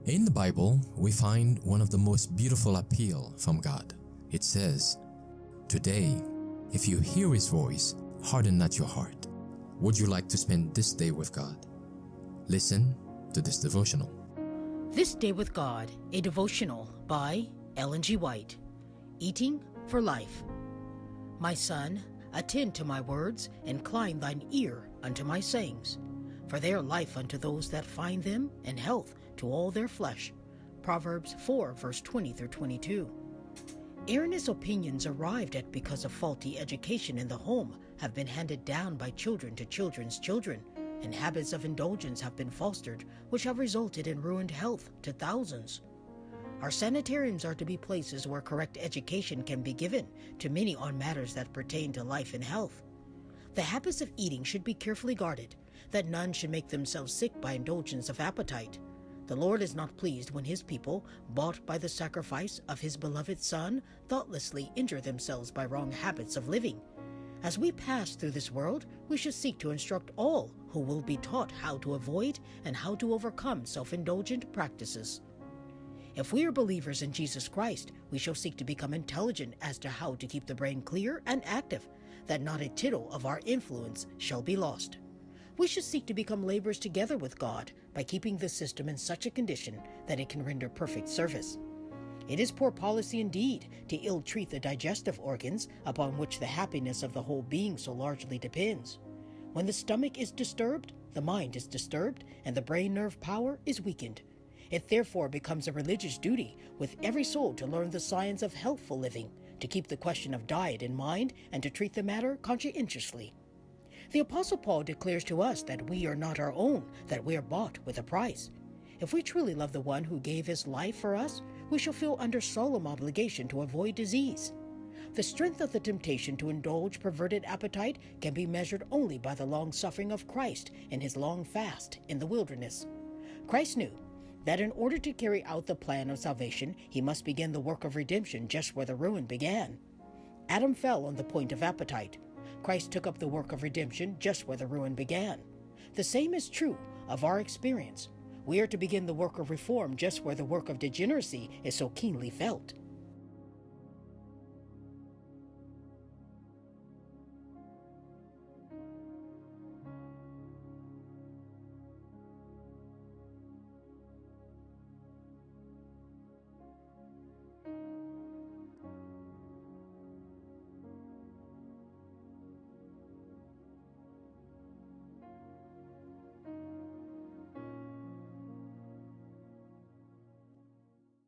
In the Bible, we find one of the most beautiful appeal from God. It says, "Today, if you hear His voice, harden not your heart." Would you like to spend this day with God? Listen to this devotional. This Day with God, a devotional by Ellen G. White. Eating for life. My son, attend to my words, incline thine ear unto my sayings. For they are life unto those that find them, and health to all their flesh. Proverbs 4, verse 20 through 22. Erroneous opinions arrived at because of faulty education in the home have been handed down by children to children's children, and habits of indulgence have been fostered, which have resulted in ruined health to thousands. Our sanitariums are to be places where correct education can be given to many on matters that pertain to life and health. The habits of eating should be carefully guarded, that none should make themselves sick by indulgence of appetite. The Lord is not pleased when His people, bought by the sacrifice of His beloved Son, thoughtlessly injure themselves by wrong habits of living. As we pass through this world, we should seek to instruct all who will be taught how to avoid and how to overcome self-indulgent practices. If we are believers in Jesus Christ, we shall seek to become intelligent as to how to keep the brain clear and active, that not a tittle of our influence shall be lost. We should seek to become laborers together with God by keeping the system in such a condition that it can render perfect service. It is poor policy indeed to ill-treat the digestive organs upon which the happiness of the whole being so largely depends. When the stomach is disturbed, the mind is disturbed, and the brain nerve power is weakened. It therefore becomes a religious duty with every soul to learn the science of healthful living, to keep the question of diet in mind, and to treat the matter conscientiously. The Apostle Paul declares to us that we are not our own, that we are bought with a price. If we truly love the one who gave his life for us, we shall feel under solemn obligation to avoid disease. The strength of the temptation to indulge perverted appetite can be measured only by the long suffering of Christ in his long fast in the wilderness. Christ knew that in order to carry out the plan of salvation, he must begin the work of redemption just where the ruin began. Adam fell on the point of appetite. Christ took up the work of redemption just where the ruin began. The same is true of our experience. We are to begin the work of reform just where the work of degeneracy is so keenly felt.